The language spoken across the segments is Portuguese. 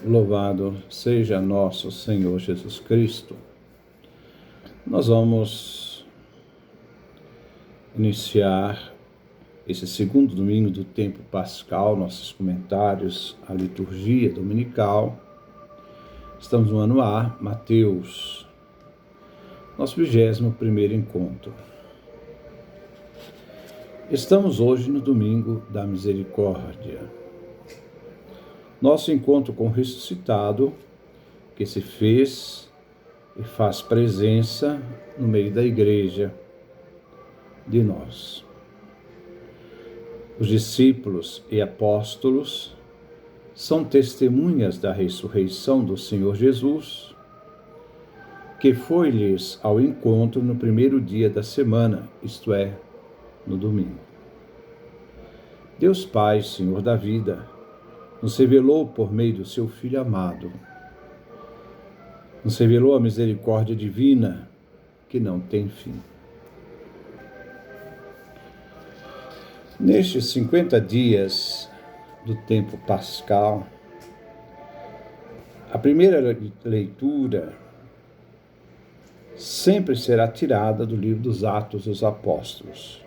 Louvado seja nosso Senhor Jesus Cristo. Nós vamos iniciar esse segundo domingo do tempo pascal, nossos comentários, a liturgia dominical. Estamos no ano A, Mateus, nosso 21º encontro. Estamos hoje no domingo da misericórdia. Nosso encontro com o ressuscitado, que se fez e faz presença no meio da igreja de nós. Os discípulos e apóstolos são testemunhas da ressurreição do Senhor Jesus, que foi-lhes ao encontro no primeiro dia da semana, isto é, no domingo. Deus Pai, Senhor da vida, nos revelou por meio do seu Filho amado. Nos revelou a misericórdia divina que não tem fim. Nestes 50 dias do tempo pascal, a primeira leitura sempre será tirada do livro dos Atos dos Apóstolos.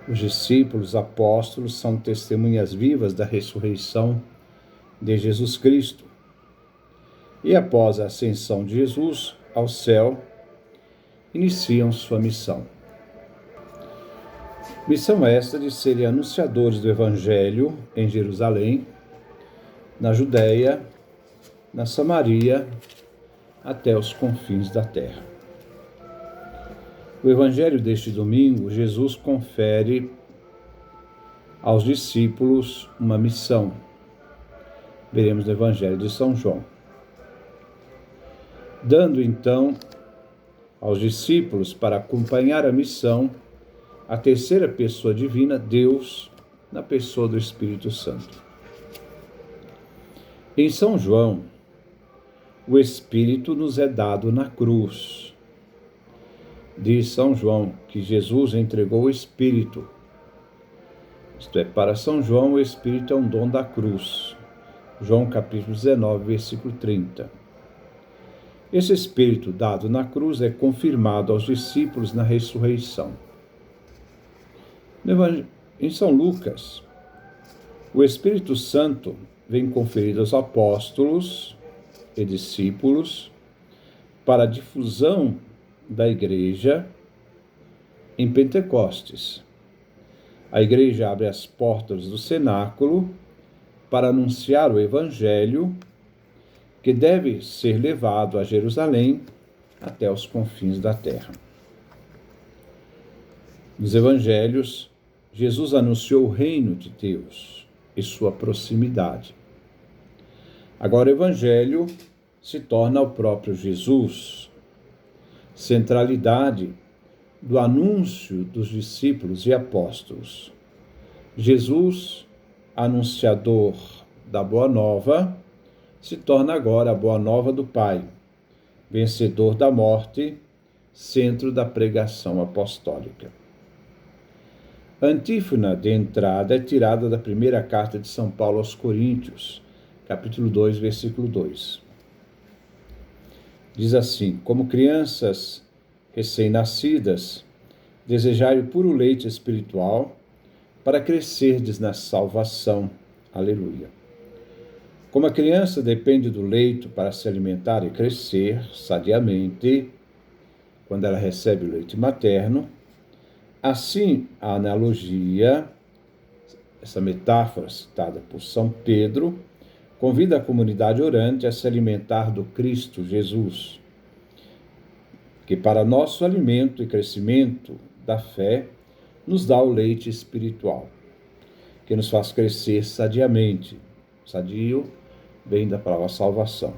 Os discípulos apóstolos são testemunhas vivas da ressurreição de Jesus Cristo. E após a ascensão de Jesus ao céu, iniciam sua missão. Missão esta de serem anunciadores do Evangelho em Jerusalém, na Judéia, na Samaria, até os confins da terra. O Evangelho deste domingo, Jesus confere aos discípulos uma missão. Veremos no Evangelho de São João. Dando então aos discípulos para acompanhar a missão a terceira pessoa divina, Deus, na pessoa do Espírito Santo. Em São João, o Espírito nos é dado na cruz. Diz São João que Jesus entregou o Espírito. Isto é, para São João, o Espírito é um dom da cruz. João capítulo 19, versículo 30. Esse Espírito dado na cruz é confirmado aos discípulos na ressurreição. Em São Lucas, o Espírito Santo vem conferido aos apóstolos e discípulos para a difusão da igreja em Pentecostes. A igreja abre as portas do cenáculo para anunciar o Evangelho, que deve ser levado a Jerusalém até os confins da terra. Nos Evangelhos, Jesus anunciou o reino de Deus e sua proximidade. Agora o Evangelho se torna o próprio Jesus, centralidade do anúncio dos discípulos e apóstolos. Jesus, anunciador da Boa Nova, se torna agora a Boa Nova do Pai, vencedor da morte, centro da pregação apostólica. A antífona de entrada é tirada da primeira carta de São Paulo aos Coríntios, capítulo 2, versículo 2. Diz assim: como crianças recém-nascidas, desejai o puro leite espiritual para crescerdes na salvação. Aleluia. Como a criança depende do leite para se alimentar e crescer sadiamente, quando ela recebe o leite materno, assim a analogia, essa metáfora citada por São Pedro, convida a comunidade orante a se alimentar do Cristo Jesus, que para nosso alimento e crescimento da fé nos dá o leite espiritual, que nos faz crescer sadiamente. Sadio vem da palavra salvação.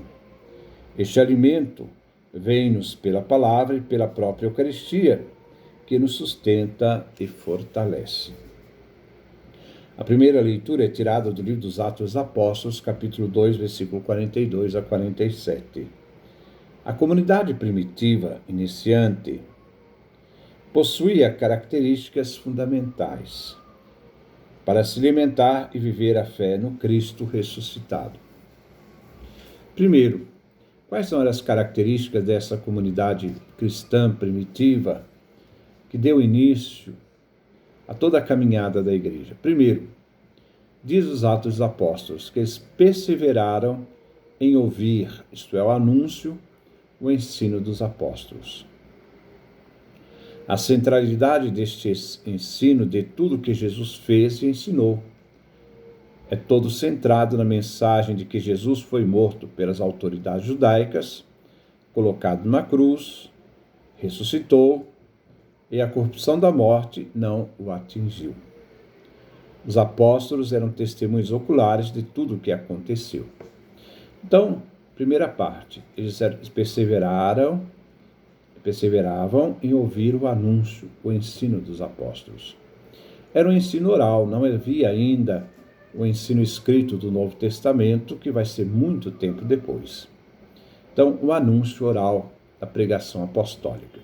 Este alimento vem-nos pela palavra e pela própria Eucaristia, que nos sustenta e fortalece. A primeira leitura é tirada do livro dos Atos dos Apóstolos, capítulo 2, versículo 42 a 47. A comunidade primitiva, iniciante, possuía características fundamentais para se alimentar e viver a fé no Cristo ressuscitado. Primeiro, quais são as características dessa comunidade cristã primitiva que deu início a toda a caminhada da igreja? Primeiro, diz os Atos dos Apóstolos que eles perseveraram em ouvir, isto é, o anúncio, o ensino dos apóstolos. A centralidade deste ensino, de tudo que Jesus fez e ensinou, é todo centrado na mensagem de que Jesus foi morto pelas autoridades judaicas, colocado numa cruz, ressuscitou e a corrupção da morte não o atingiu. Os apóstolos eram testemunhos oculares de tudo o que aconteceu. Então, primeira parte, eles perseveravam em ouvir o anúncio, o ensino dos apóstolos. Era um ensino oral, não havia ainda o ensino escrito do Novo Testamento, que vai ser muito tempo depois. Então, o anúncio oral da pregação apostólica.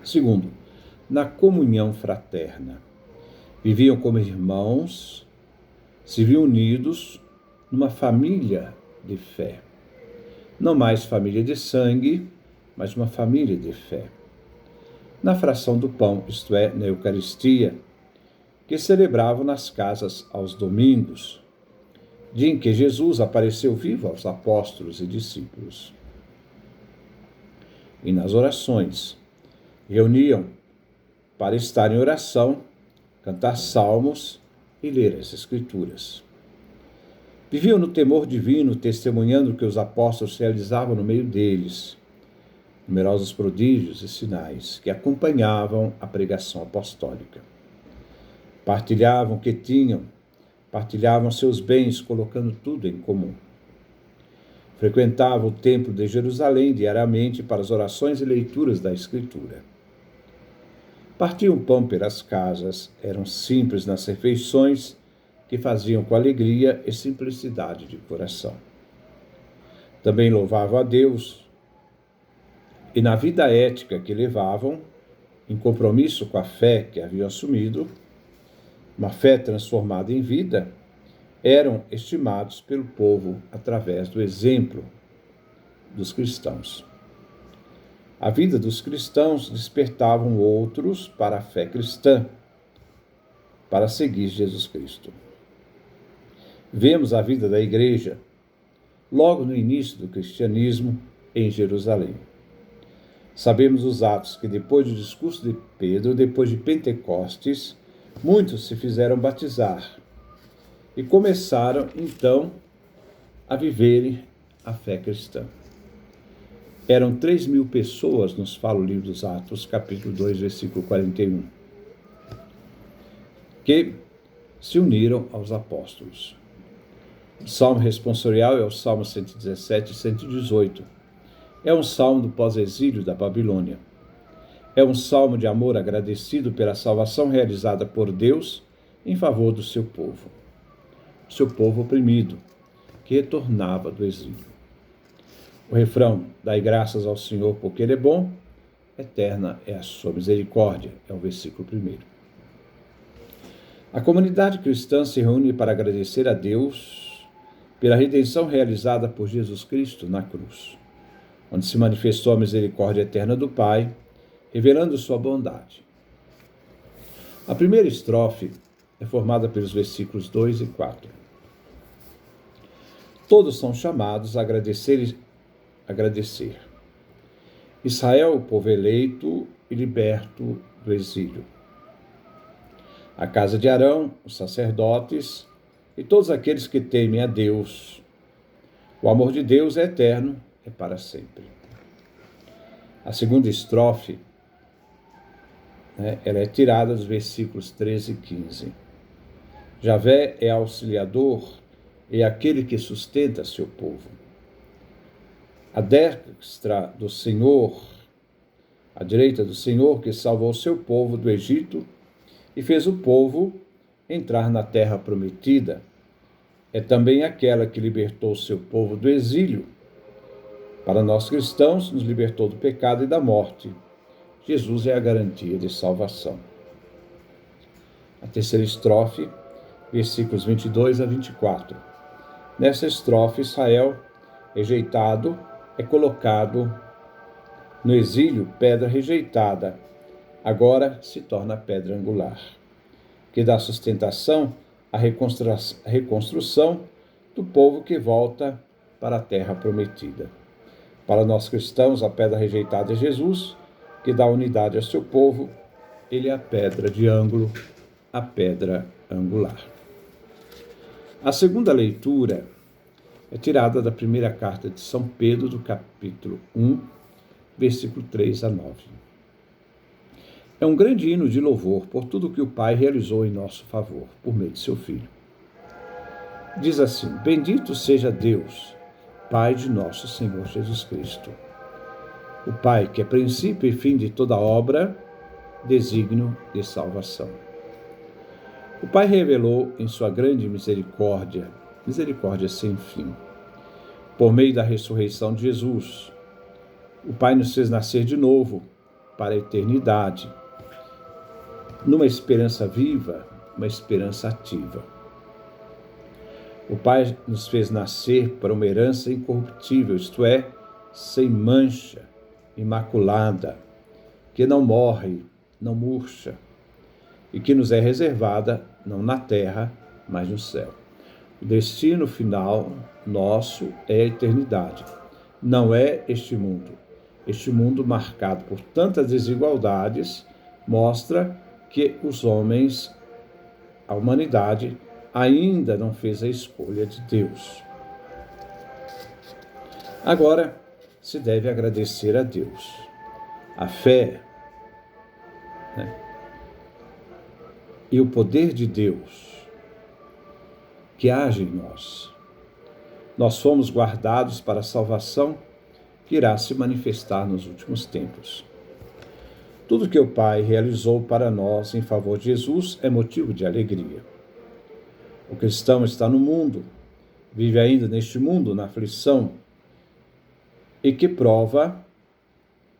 Segundo, na comunhão fraterna. Viviam como irmãos, se viam unidos numa família de fé. Não mais família de sangue, mas uma família de fé. Na fração do pão, isto é, na Eucaristia, que celebravam nas casas aos domingos, dia em que Jesus apareceu vivo aos apóstolos e discípulos. E nas orações, reuniam para estar em oração, cantar salmos e ler as Escrituras. Viviam no temor divino, testemunhando o que os apóstolos realizavam no meio deles, numerosos prodígios e sinais que acompanhavam a pregação apostólica. Partilhavam o que tinham, partilhavam seus bens, colocando tudo em comum. Frequentavam o templo de Jerusalém diariamente para as orações e leituras da Escritura. Partiam pão pelas casas, eram simples nas refeições, que faziam com alegria e simplicidade de coração. Também louvavam a Deus, e na vida ética que levavam, em compromisso com a fé que haviam assumido, uma fé transformada em vida, eram estimados pelo povo através do exemplo dos cristãos. A vida dos cristãos despertavam outros para a fé cristã, para seguir Jesus Cristo. Vemos a vida da igreja logo no início do cristianismo em Jerusalém. Sabemos os atos que depois do discurso de Pedro, depois de Pentecostes, muitos se fizeram batizar e começaram então a viverem a fé cristã. Eram 3.000 pessoas, nos fala o livro dos Atos, capítulo 2, versículo 41, que se uniram aos apóstolos. O salmo responsorial é o Salmo 117 e 118. É um salmo do pós-exílio da Babilônia. É um salmo de amor agradecido pela salvação realizada por Deus em favor do seu povo oprimido, que retornava do exílio. O refrão, dai graças ao Senhor porque Ele é bom, eterna é a sua misericórdia, é o versículo 1. A comunidade cristã se reúne para agradecer a Deus pela redenção realizada por Jesus Cristo na cruz, onde se manifestou a misericórdia eterna do Pai, revelando sua bondade. A primeira estrofe é formada pelos versículos 2 e 4. Todos são chamados a agradecer. Israel, o povo eleito e liberto do exílio. A casa de Arão, os sacerdotes e todos aqueles que temem a Deus. O amor de Deus é eterno, é para sempre. A segunda estrofe, ela é tirada dos versículos 13 e 15. Javé é auxiliador, é aquele que sustenta seu povo. A destra do Senhor, a direita do Senhor, que salvou seu povo do Egito e fez o povo entrar na terra prometida, é também aquela que libertou seu povo do exílio. Para nós cristãos, nos libertou do pecado e da morte. Jesus é a garantia de salvação. A terceira estrofe, versículos 22 a 24. Nessa estrofe, Israel rejeitado é colocado no exílio, pedra rejeitada, agora se torna pedra angular, que dá sustentação à reconstrução do povo que volta para a terra prometida. Para nós cristãos, a pedra rejeitada é Jesus, que dá unidade ao seu povo. Ele é a pedra de ângulo, a pedra angular. A segunda leitura é tirada da primeira carta de São Pedro, do capítulo 1, versículo 3 a 9. É um grande hino de louvor por tudo que o Pai realizou em nosso favor, por meio de seu Filho. Diz assim: Bendito seja Deus, Pai de nosso Senhor Jesus Cristo. O Pai, que é princípio e fim de toda obra, desígnio de salvação. O Pai revelou em sua grande misericórdia sem fim, por meio da ressurreição de Jesus. O Pai nos fez nascer de novo para a eternidade, numa esperança viva, uma esperança ativa. O Pai nos fez nascer para uma herança incorruptível, isto é, sem mancha, imaculada, que não morre, não murcha, e que nos é reservada não na terra, mas no céu. O destino final nosso é a eternidade, não é este mundo. Este mundo marcado por tantas desigualdades mostra que os homens, a humanidade, ainda não fez a escolha de Deus. Agora, se deve agradecer a Deus. A fé, e o poder de Deus que age em nós. Nós fomos guardados para a salvação que irá se manifestar nos últimos tempos. Tudo que o Pai realizou para nós em favor de Jesus é motivo de alegria. O cristão está no mundo, vive ainda neste mundo, na aflição, e que prova,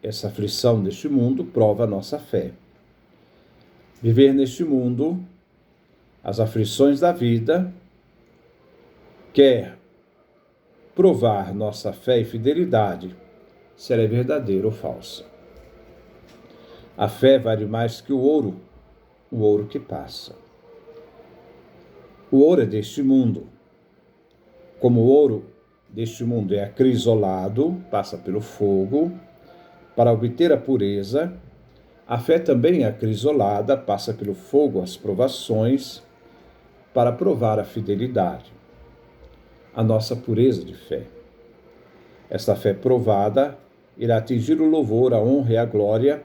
essa aflição deste mundo, prova a nossa fé. Viver neste mundo, as aflições da vida, quer provar nossa fé e fidelidade, se ela é verdadeira ou falsa. A fé vale mais que o ouro que passa. O ouro é deste mundo. Como o ouro deste mundo é acrisolado, passa pelo fogo, para obter a pureza, a fé também é acrisolada, passa pelo fogo, as provações, para provar a fidelidade, a nossa pureza de fé. Esta fé provada irá atingir o louvor, a honra e a glória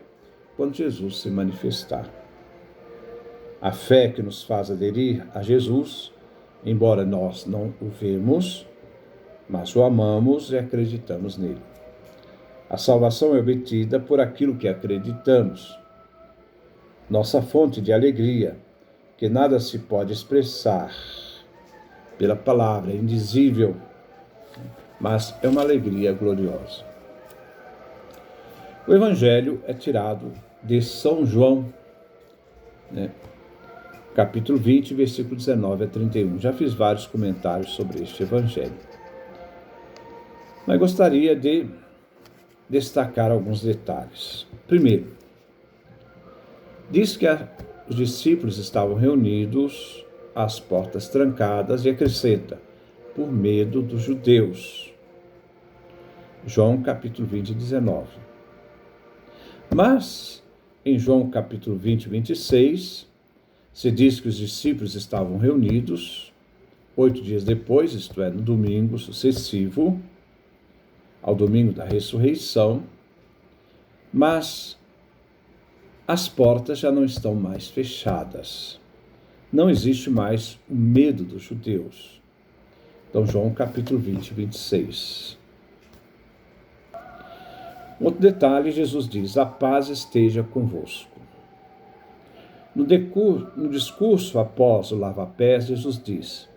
quando Jesus se manifestar. A fé que nos faz aderir a Jesus, embora nós não o vemos, mas o amamos e acreditamos nele. A salvação é obtida por aquilo que acreditamos. Nossa fonte de alegria, que nada se pode expressar pela palavra, é indizível, mas é uma alegria gloriosa. O Evangelho é tirado de São João, capítulo 20, versículo 19 a 31. Já fiz vários comentários sobre este Evangelho, mas gostaria de destacar alguns detalhes. Primeiro, diz que os discípulos estavam reunidos, às portas trancadas, e acrescenta, por medo dos judeus. João capítulo 20, 19. Mas, em João capítulo 20, 26, se diz que os discípulos estavam reunidos 8 dias depois, isto é, no domingo sucessivo ao domingo da ressurreição, mas as portas já não estão mais fechadas. Não existe mais o medo dos judeus. Então, João capítulo 20, 26. Outro detalhe, Jesus diz, a paz esteja convosco. No discurso após o lava-pés, Jesus diz,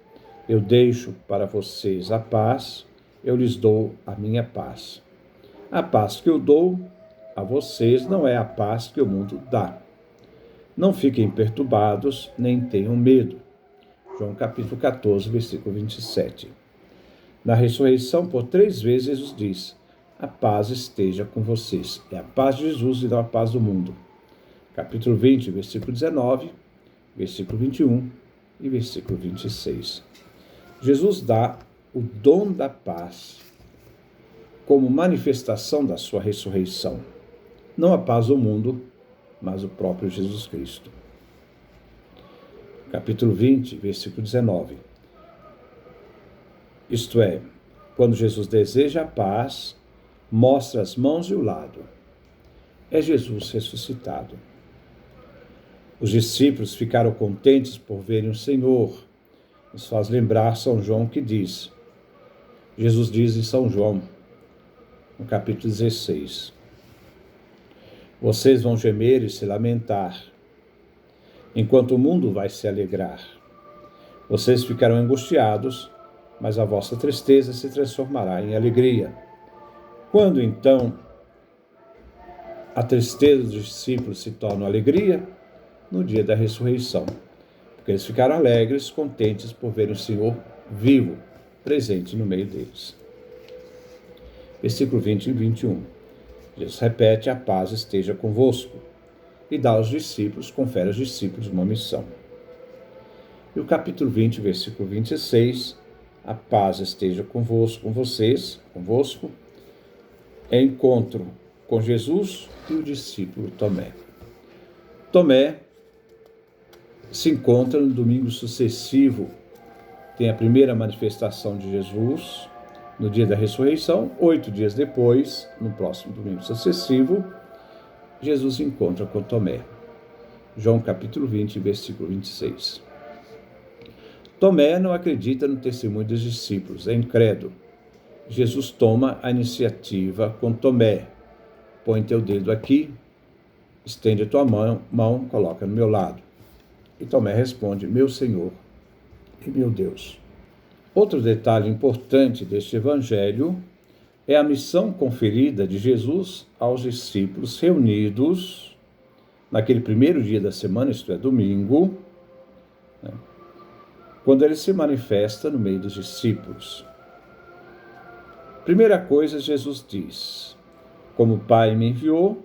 eu deixo para vocês a paz, eu lhes dou a minha paz. A paz que eu dou a vocês não é a paz que o mundo dá. Não fiquem perturbados, nem tenham medo. João capítulo 14, versículo 27. Na ressurreição, por 3 vezes, Jesus diz: a paz esteja com vocês. É a paz de Jesus e não a paz do mundo. Capítulo 20, versículo 19, versículo 21 e versículo 26. Jesus dá o dom da paz como manifestação da sua ressurreição. Não a paz do mundo, mas o próprio Jesus Cristo. Capítulo 20, versículo 19. Isto é, quando Jesus deseja a paz, mostra as mãos e o lado. É Jesus ressuscitado. Os discípulos ficaram contentes por verem o Senhor. Nos faz lembrar São João que diz, Jesus diz em São João, no capítulo 16, vocês vão gemer e se lamentar, enquanto o mundo vai se alegrar. Vocês ficarão angustiados, mas a vossa tristeza se transformará em alegria. Quando, então, a tristeza dos discípulos se torna alegria? No dia da ressurreição. Porque eles ficaram alegres, contentes por ver o Senhor vivo, presente no meio deles. Versículo 20 e 21. Jesus repete, a paz esteja convosco. E dá aos discípulos, confere aos discípulos uma missão. E o capítulo 20, versículo 26, a paz esteja convosco, com vocês, convosco, é encontro com Jesus e o discípulo Tomé. Tomé se encontra no domingo sucessivo, tem a primeira manifestação de Jesus no dia da ressurreição, 8 dias depois, no próximo domingo sucessivo, Jesus encontra com Tomé. João capítulo 20, versículo 26. Tomé não acredita no testemunho dos discípulos, é incrédulo. Jesus toma a iniciativa com Tomé. Põe teu dedo aqui, estende a tua mão, coloca no meu lado. E Tomé responde, meu Senhor e meu Deus. Outro detalhe importante deste evangelho é a missão conferida de Jesus aos discípulos reunidos naquele primeiro dia da semana, isto é, domingo, né, quando ele se manifesta no meio dos discípulos. Primeira coisa, Jesus diz, como o Pai me enviou,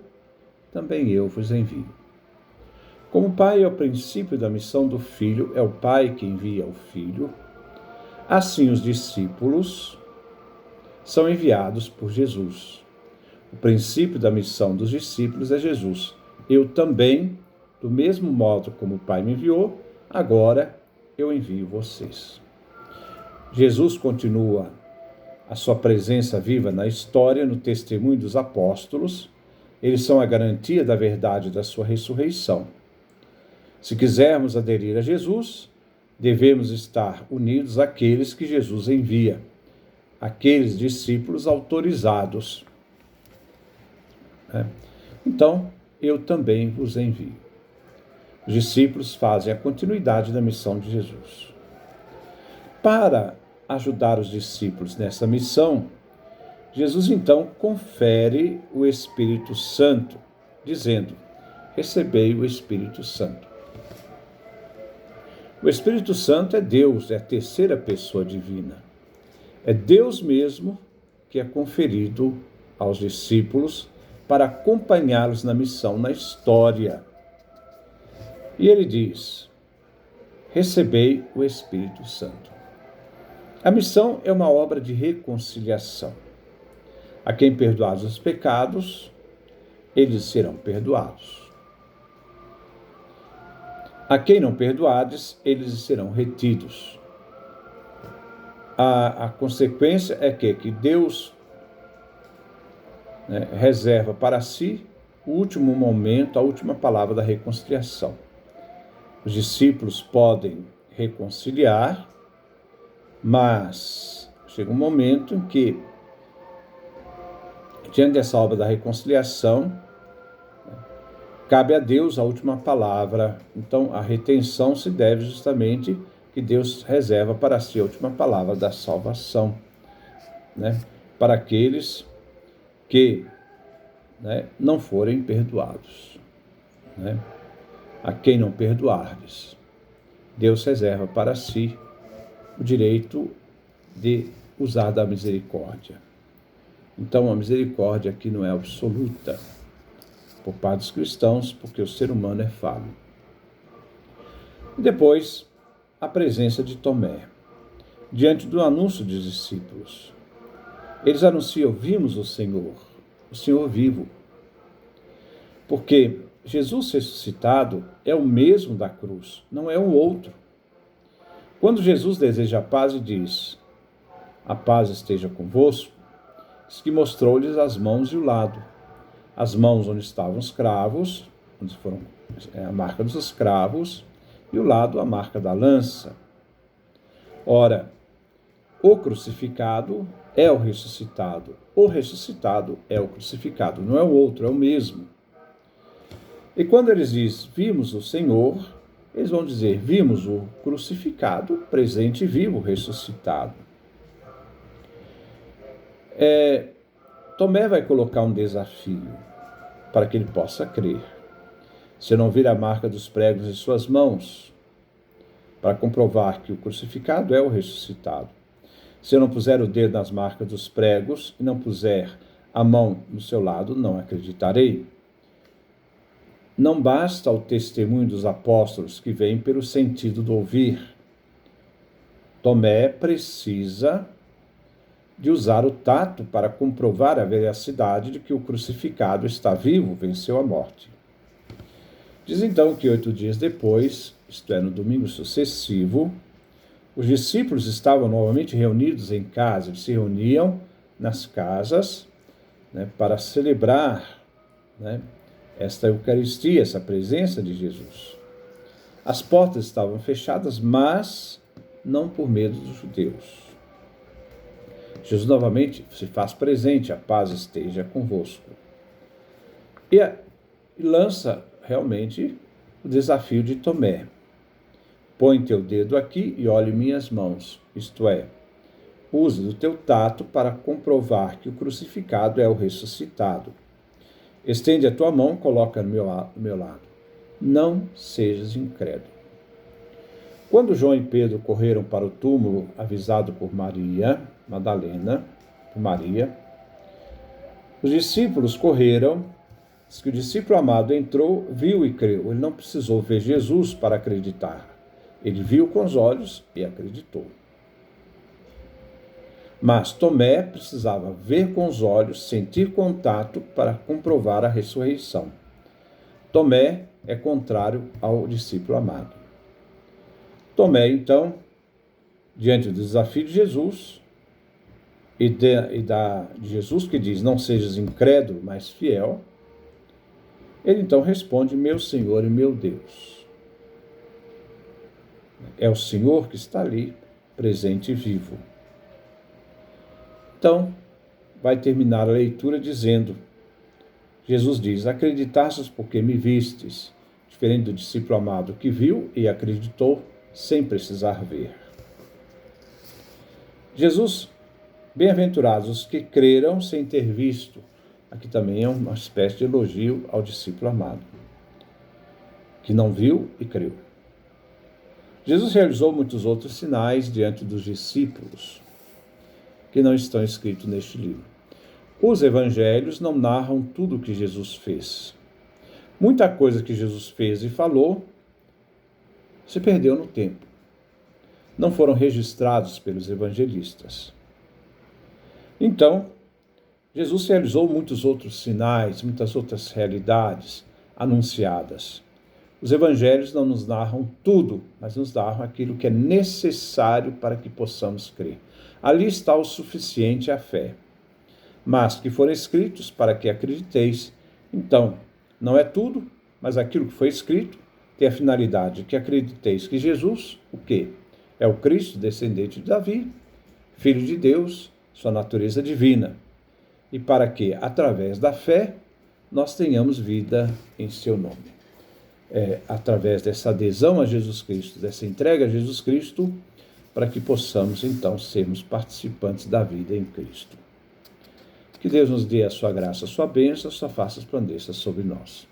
também eu vos envio. Como o Pai é o princípio da missão do Filho, é o Pai que envia o Filho, assim os discípulos são enviados por Jesus. O princípio da missão dos discípulos é Jesus. Eu também, do mesmo modo como o Pai me enviou, agora eu envio vocês. Jesus continua a sua presença viva na história, no testemunho dos apóstolos. Eles são a garantia da verdade da sua ressurreição. Se quisermos aderir a Jesus, devemos estar unidos àqueles que Jesus envia, aqueles discípulos autorizados. Então, eu também vos envio. Os discípulos fazem a continuidade da missão de Jesus. Para ajudar os discípulos nessa missão, Jesus então confere o Espírito Santo, dizendo, recebei o Espírito Santo. O Espírito Santo é Deus, é a terceira pessoa divina. É Deus mesmo que é conferido aos discípulos para acompanhá-los na missão, na história. E ele diz, recebei o Espírito Santo. A missão é uma obra de reconciliação. A quem perdoados os pecados, eles serão perdoados. A quem não perdoares, eles serão retidos. A consequência é que Deus reserva para si o último momento, a última palavra da reconciliação. Os discípulos podem reconciliar, mas chega um momento em que, diante dessa obra da reconciliação, cabe a Deus a última palavra. Então, a retenção se deve justamente que Deus reserva para si a última palavra da salvação, para aqueles que não forem perdoados. A quem não perdoardes, Deus reserva para si o direito de usar da misericórdia. Então, a misericórdia aqui não é absoluta por parte dos cristãos, porque o ser humano é falho. E depois, a presença de Tomé, diante do anúncio dos discípulos. Eles anunciam: vimos o Senhor vivo. Porque Jesus ressuscitado é o mesmo da cruz, não é um outro. Quando Jesus deseja a paz e diz: a paz esteja convosco, diz que mostrou-lhes as mãos e o lado. As mãos onde estavam os cravos, onde foram a marca dos escravos, e o lado a marca da lança. Ora, o crucificado é o ressuscitado é o crucificado, não é o outro, é o mesmo. E quando eles dizem: vimos o Senhor, eles vão dizer: vimos o crucificado, presente e vivo, ressuscitado. Tomé vai colocar um desafio para que ele possa crer. Se não vir a marca dos pregos em suas mãos, para comprovar que o crucificado é o ressuscitado. Se eu não puser o dedo nas marcas dos pregos e não puser a mão no seu lado, não acreditarei. Não basta o testemunho dos apóstolos que vem pelo sentido do ouvir. Tomé precisa de usar o tato para comprovar a veracidade de que o crucificado está vivo, venceu a morte. Diz então que 8 dias depois, isto é, no domingo sucessivo, os discípulos estavam novamente reunidos em casa. Eles se reuniam nas casas, para celebrar, esta Eucaristia, essa presença de Jesus. As portas estavam fechadas, mas não por medo dos judeus. Jesus novamente se faz presente: a paz esteja convosco. E lança realmente o desafio de Tomé: põe teu dedo aqui e olhe minhas mãos, isto é, use do teu tato para comprovar que o crucificado é o ressuscitado. Estende a tua mão, coloca no meu lado. Não sejas incrédulo. Quando João e Pedro correram para o túmulo, avisado por Maria Madalena, por Maria, os discípulos correram. Diz que o discípulo amado entrou, viu e creu. Ele não precisou ver Jesus para acreditar. Ele viu com os olhos e acreditou. Mas Tomé precisava ver com os olhos, sentir contato para comprovar a ressurreição. Tomé é contrário ao discípulo amado. Tomé, então, diante do desafio de Jesus, de Jesus que diz: não sejas incrédulo, mas fiel, ele então responde: meu Senhor e meu Deus. É o Senhor que está ali, presente e vivo. Então, vai terminar a leitura dizendo: Jesus diz: acreditastes porque me vistes, diferente do discípulo amado que viu e acreditou sem precisar ver. Jesus, bem-aventurados os que creram sem ter visto. Aqui também é uma espécie de elogio ao discípulo amado, que não viu e creu. Jesus realizou muitos outros sinais diante dos discípulos, que não estão escritos neste livro. Os evangelhos não narram tudo o que Jesus fez. Muita coisa que Jesus fez e falou se perdeu no tempo. Não foram registrados pelos evangelistas. Então, Jesus realizou muitos outros sinais, muitas outras realidades anunciadas. Os evangelhos não nos narram tudo, mas nos narram aquilo que é necessário para que possamos crer. Ali está o suficiente a fé. Mas que foram escritos para que acrediteis. Então, não é tudo, mas aquilo que foi escrito tem a finalidade de que acrediteis que Jesus, o quê? É o Cristo, descendente de Davi, Filho de Deus, sua natureza divina. E para que, através da fé, nós tenhamos vida em seu nome. Através dessa adesão a Jesus Cristo, dessa entrega a Jesus Cristo, para que possamos, então, sermos participantes da vida em Cristo. Que Deus nos dê a sua graça, a sua bênção, a sua face resplandeça sobre nós.